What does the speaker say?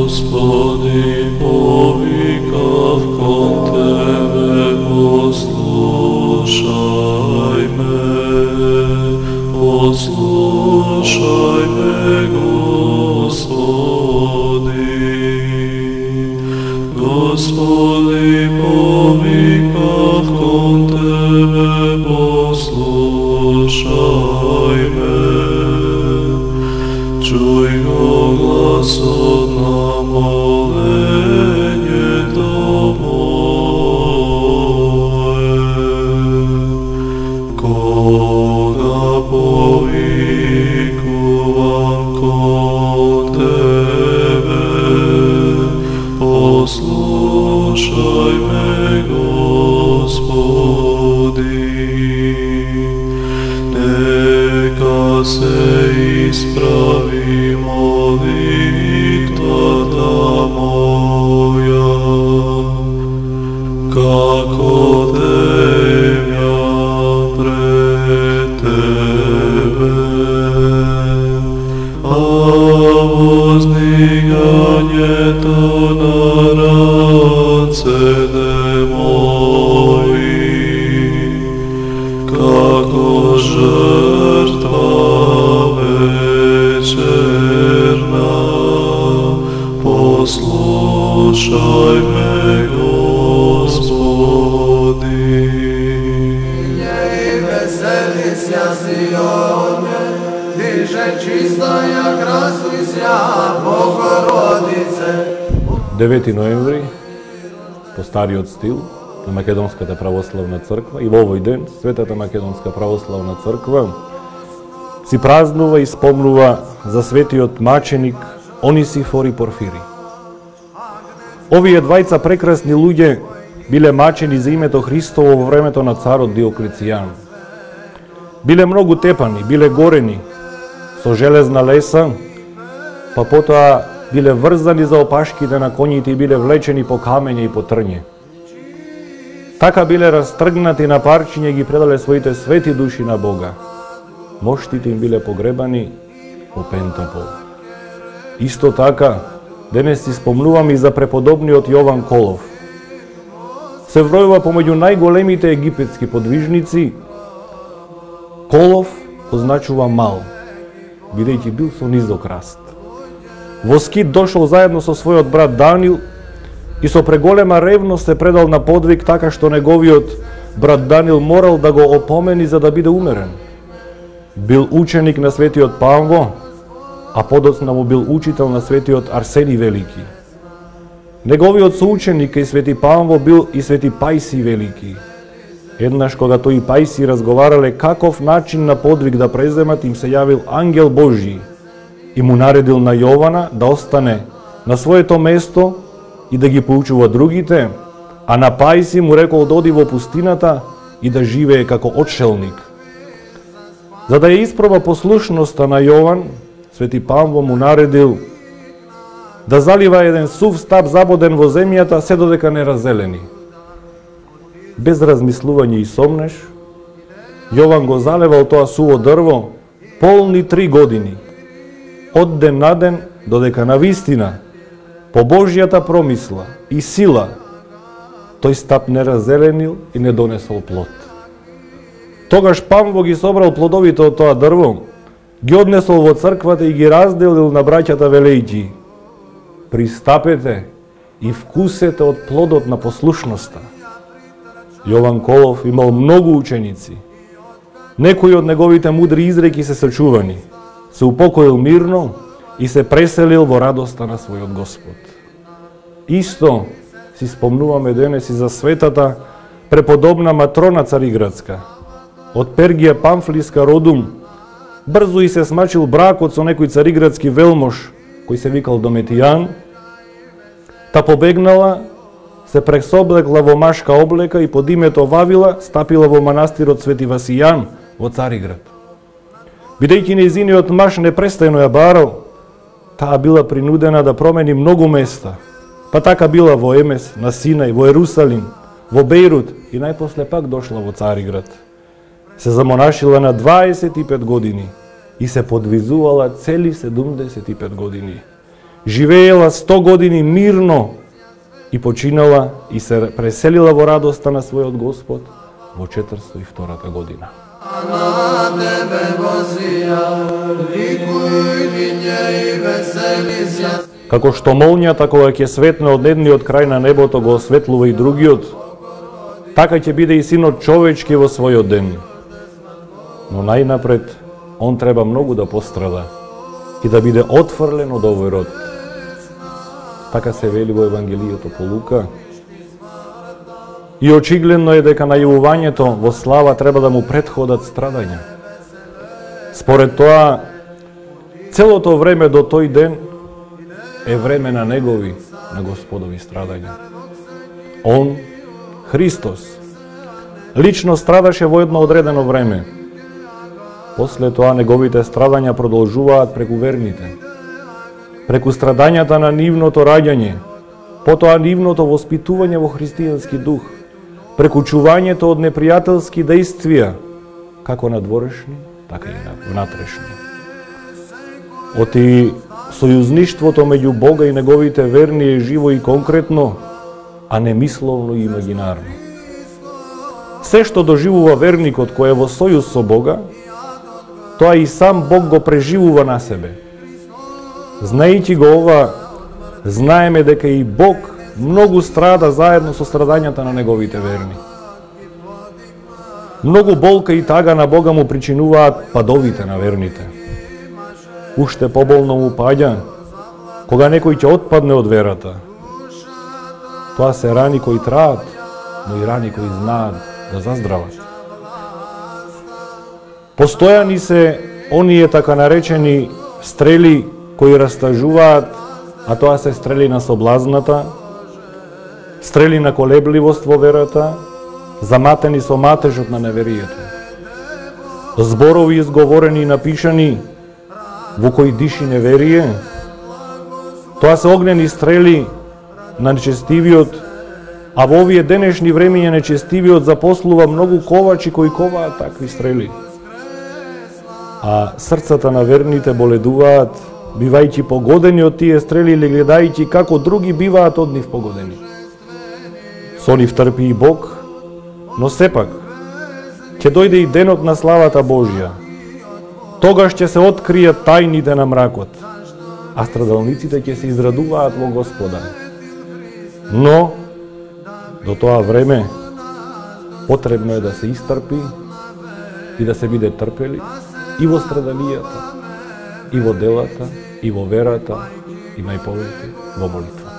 Господи, повикав кон Тебе, послушай ме, Господи. Господи, повикав кон Тебе, послушай ме, чуй го гласот на моленјето мое. Кога повикувам кон Тебе, послушај ме, Господи. Нека се исправи молитвата моја, како земја пред Тебе, а воздигањето на рацете мои, како жртва вечерна, послушај ме, Господи. И весели ся Сионе, диже чистая красуйся, Богородице. 9. ноември, по стариот стил на Македонската православна црква, и во овој ден Светата Македонска православна црква си празнува и спомнува за светиот маченик Онисифор и Порфири. Овие двајца прекрасни луѓе биле мачени за името Христово во времето на царот Диоклецијан. Биле многу тепани, биле горени со железна леса, па потоа биле врзани за опашките на коњите и биле влечени по камење и по трње. Така биле растргнати на парчиња и ги предале своите свети души на Бога. Моштите им биле погребани во Пентапол. Исто така, денес си спомнуваме и за преподобниот Јован Колов. Се вројува помеѓу најголемите египетски подвижници. Колов означува мал, бидејќи бил со низок раст. Во Скит дошол заедно со својот брат Данил и со преголема ревност се предал на подвиг, така што неговиот брат Данил морал да го опомени за да биде умерен. Бил ученик на светиот Павво, а подоцна му бил учител на светиот Арсени Велики. Неговиот соученик и свети Павво бил и свети Пајси Велики. Еднаш кога тој и Пајси разговарале каков начин на подвиг да преземат, им се јавил ангел Божји и му наредил на Јована да остане на своето место и да ги поучува другите, а на Пајси му рекол да оди во пустината и да живее како отшелник. За да ја испроба послушноста на Јован, свети Павво му наредил да залива еден сув стап забоден во земјата се додека не раззелени. Без размислување и сомнеш, Јован го залевал тоа суво дрво полни 3 години, од ден на ден, додека на вистина, по Божјата промисла и сила, тој стап не раззеленил и не донесол плод. Тогаш Павво ги собрал плодовите од тоа дрво, ги однесол во црквата и ги разделил на браќата велејќи: пристапете и вкусете од плодот на послушноста. Јован Колов имал многу ученици. Некои од неговите мудри изреки се сочувани. Се упокоил мирно и се преселил во радоста на својот Господ. Исто си спомнуваме денес и за светата преподобна Матрона Цариградска. Од Пергија Памфлиска родум, брзо и се смачил бракот со некој цариградски велмош, кој се викал Дометијан. Та побегнала, се пресоблекла во машка облека и под името Вавила стапила во манастирот Свети Васијан во Цариград. Бидејќи нејзиниот маж непрестајно ја барал, таа била принудена да промени многу места. Па така била во Емес, на Синај, во Ерусалим, во Бејрут и најпосле пак дошла во Цариград. Се замонашила на 25 години и се подвизувала цели 75 години. живеела 100 години мирно и починала и се преселила во радоста на својот Господ во 402 година. На тебе возија, ликуј лиње и весели се. Како што молњата кога ќе светне од едниот крај на небото го осветлува и другиот, така ќе биде и Синот човечки во својот ден. Но најнапред, он треба многу да пострада и да биде отфрлен од овој род. Така се вели во Евангелието по Лука. И очигледно е дека најавувањето во слава треба да му претходат страдања. Според тоа, целото време до тој ден е време на негови, на Господови страдања. Он, Христос, лично страдаше во едно одредено време. После тоа неговите страдања продолжуваат преку верните, преку страдањата на нивното раѓање, потоа нивното воспитување во христијански дух, преку чувањето од непријателски действија, како надворешни, така и внатрешни. Оти сојузништвото меѓу Бога и неговите верни е живо и конкретно, а не мисловно и имагинарно. Се што доживува верникот кој е во сојуз со Бога, тоа и сам Бог го преживува на себе. Знаејќи го ова, знаеме дека и Бог многу страда заедно со страдањата на неговите верни. Многу болка и тага на Бога му причинуваат падовите на верните. Уште поболно му паѓа кога некој ќе отпадне од верата. Тоа се рани кои траат, но и рани кои знаат да заздрават. Постојани се оние така наречени стрели кои растажуваат, а тоа се стрели на соблазната, стрели на колебливост во верата, заматени со матежот на неверието. Зборови изговорени и напишани во кои диши неверие, тоа се огнени стрели на нечестивиот, а во овие денешни времења нечестивиот заposlува многу ковачи кои коваат такви стрели. А срцата на верните боледуваат, бивајќи погодени од тие стрели или гледајќи како други биваат од нив погодени. Со нив трпи и Бог, но сепак ќе дојде и денот на славата Божја. Тогаш ќе се откријат тајните на мракот, а страдалниците ќе се израдуваат во Господа. Но, до тоа време, потребно е да се истрпи и да се биде трпели и во страдалијата, и во делата, и во верата, и најповеќе во молитвата.